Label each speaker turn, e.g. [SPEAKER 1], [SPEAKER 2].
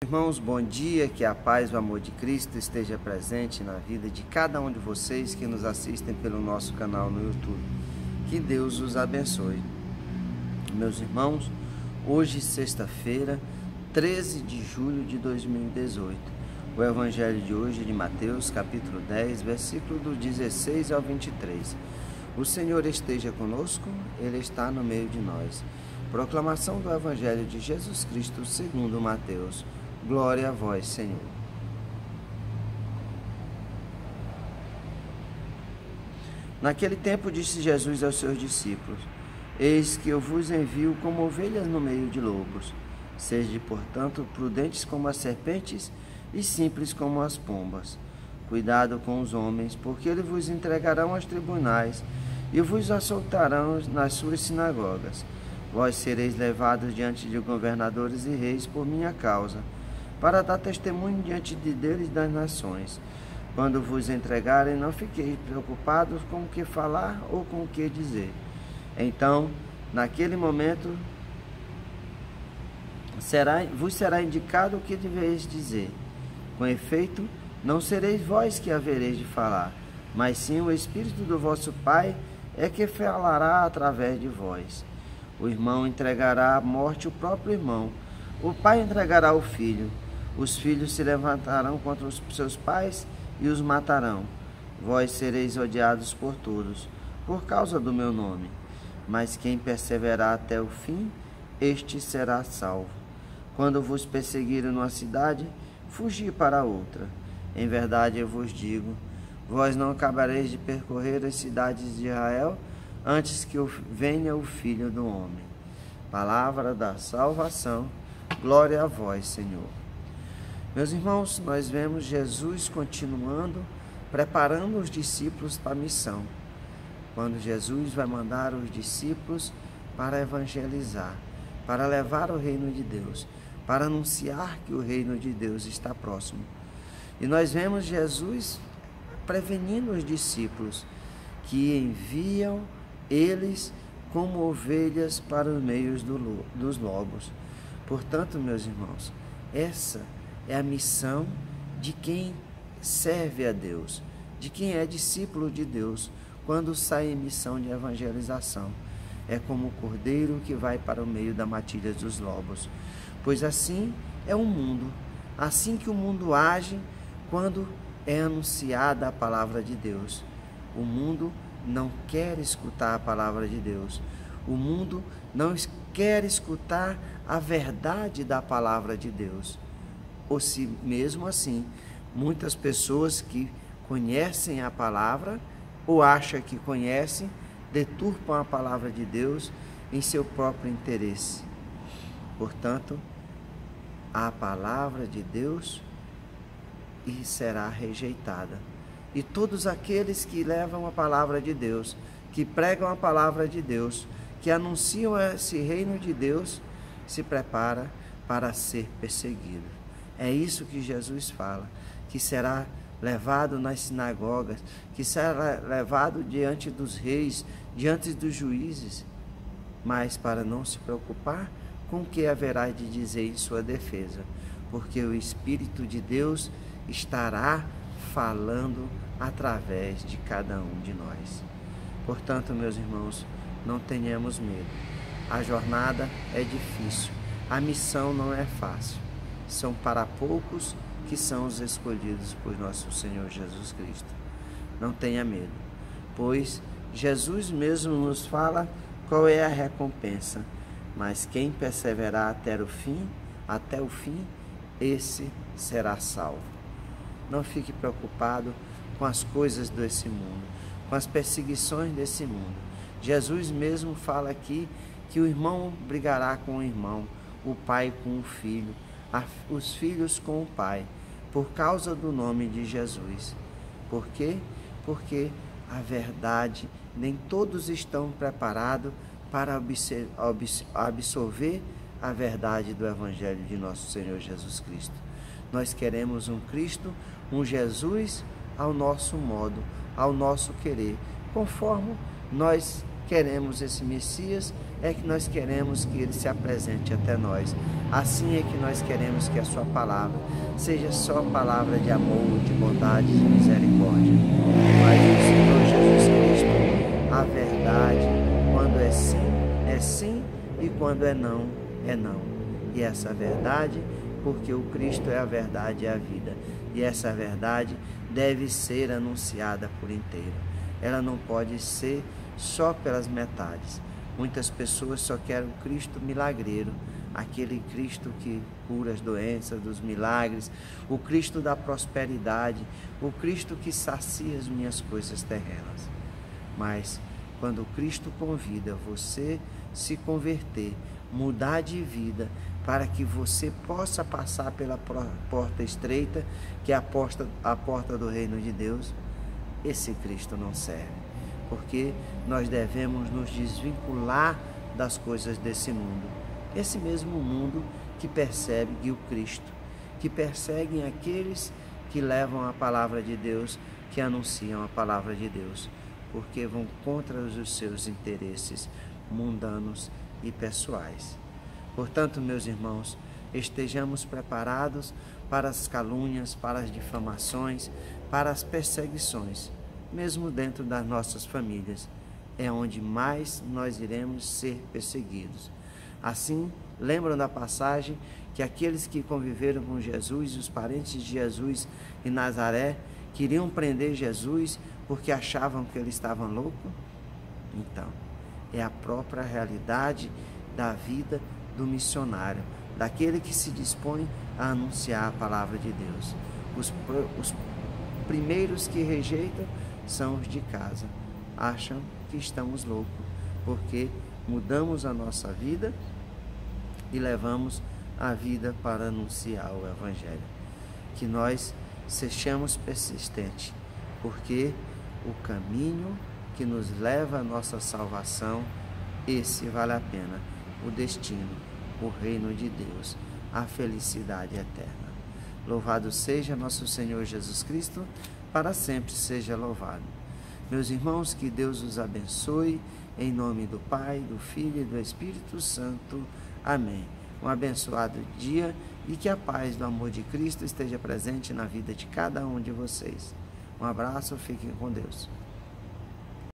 [SPEAKER 1] Irmãos, bom dia, que a paz e o amor de Cristo esteja presente na vida de cada um de vocês que nos assistem pelo nosso canal no YouTube. Que Deus os abençoe. Meus irmãos, hoje, sexta-feira, 13 de julho de 2018, o Evangelho de hoje é de Mateus, capítulo 10, versículo do 16 ao 23. O Senhor esteja conosco, Ele está no meio de nós. Proclamação do Evangelho de Jesus Cristo segundo Mateus. Glória a vós, Senhor. Naquele tempo disse Jesus aos seus discípulos: Eis que eu vos envio como ovelhas no meio de lobos. Sede, portanto, prudentes como as serpentes e simples como as pombas. Cuidado com os homens, porque eles vos entregarão aos tribunais e vos açoitarão nas suas sinagogas. Vós sereis levados diante de governadores e reis por minha causa, para dar testemunho diante de deles das nações. Quando vos entregarem, não fiqueis preocupados com o que falar ou com o que dizer. Então, naquele momento, vos será indicado o que deveis dizer. Com efeito, não sereis vós que havereis de falar, mas sim o Espírito do vosso Pai é que falará através de vós. O irmão entregará à morte o próprio irmão, o pai entregará o filho. Os filhos se levantarão contra os seus pais e os matarão. Vós sereis odiados por todos, por causa do meu nome. Mas quem perseverar até o fim, este será salvo. Quando vos perseguirem numa cidade, fugi para outra. Em verdade eu vos digo, vós não acabareis de percorrer as cidades de Israel, antes que venha o Filho do Homem. Palavra da salvação. Glória a vós, Senhor. Meus irmãos, nós vemos Jesus continuando, preparando os discípulos para a missão. Quando Jesus vai mandar os discípulos para evangelizar, para levar o reino de Deus, para anunciar que o reino de Deus está próximo. E nós vemos Jesus prevenindo os discípulos que enviam eles como ovelhas para os meios dos lobos. Portanto, meus irmãos, essa é a missão de quem serve a Deus, de quem é discípulo de Deus, quando sai em missão de evangelização. É como o cordeiro que vai para o meio da matilha dos lobos. Pois assim é o mundo, assim que o mundo age quando é anunciada a palavra de Deus. O mundo não quer escutar a palavra de Deus. O mundo não quer escutar a verdade da palavra de Deus. Ou se mesmo assim, muitas pessoas que conhecem a palavra ou acham que conhecem, deturpam a palavra de Deus em seu próprio interesse. Portanto, a palavra de Deus será rejeitada. E todos aqueles que levam a palavra de Deus, que pregam a palavra de Deus, que anunciam esse reino de Deus, se prepara para ser perseguido. É isso que Jesus fala, que será levado nas sinagogas, que será levado diante dos reis, diante dos juízes, mas para não se preocupar com o que haverá de dizer em sua defesa, porque o Espírito de Deus estará falando através de cada um de nós. Portanto, meus irmãos, não tenhamos medo. A jornada é difícil, a missão não é fácil. São para poucos que são os escolhidos por nosso Senhor Jesus Cristo. Não tenha medo, pois Jesus mesmo nos fala qual é a recompensa. Mas quem perseverar até o fim, esse será salvo. Não fique preocupado com as coisas desse mundo, com as perseguições desse mundo. Jesus mesmo fala aqui que o irmão brigará com o irmão, o pai com o filho, os filhos com o pai, por causa do nome de Jesus. Por quê? Porque a verdade, nem todos estão preparados para absorver a verdade do Evangelho de nosso Senhor Jesus Cristo. Nós queremos um Cristo, um Jesus ao nosso modo, ao nosso querer, conforme nós queremos esse Messias, é que nós queremos que Ele se apresente até nós. Assim é que nós queremos que a Sua palavra seja só palavra de amor, de bondade, de misericórdia. Mas o Senhor Jesus Cristo, a verdade, quando é sim, e quando é não, é não. E essa verdade, porque o Cristo é a verdade e a vida. E essa verdade deve ser anunciada por inteiro. Ela não pode ser só pelas metades. Muitas pessoas só querem o Cristo milagreiro, aquele Cristo que cura as doenças, dos milagres, o Cristo da prosperidade, o Cristo que sacia as minhas coisas terrenas. Mas quando o Cristo convida você se converter, mudar de vida, para que você possa passar pela porta estreita, que é a porta do reino de Deus, esse Cristo não serve. Porque nós devemos nos desvincular das coisas desse mundo. Esse mesmo mundo que persegue o Cristo, que perseguem aqueles que levam a palavra de Deus, que anunciam a palavra de Deus, porque vão contra os seus interesses mundanos e pessoais. Portanto, meus irmãos, estejamos preparados para as calúnias, para as difamações, para as perseguições, mesmo dentro das nossas famílias, é onde mais nós iremos ser perseguidos. Assim, lembram da passagem que aqueles que conviveram com Jesus e os parentes de Jesus em Nazaré queriam prender Jesus porque achavam que ele estava louco? Então, é a própria realidade da vida do missionário, daquele que se dispõe a anunciar a palavra de Deus. Os primeiros que rejeitam são os de casa. Acham que estamos loucos, porque mudamos a nossa vida e levamos a vida para anunciar o Evangelho. Que nós sejamos persistentes, porque o caminho que nos leva à nossa salvação, esse vale a pena, o destino, o reino de Deus, a felicidade eterna. Louvado seja nosso Senhor Jesus Cristo, para sempre seja louvado. Meus irmãos, que Deus os abençoe, em nome do Pai, do Filho e do Espírito Santo. Amém. Um abençoado dia e que a paz do amor de Cristo esteja presente na vida de cada um de vocês. Um abraço, fiquem com Deus.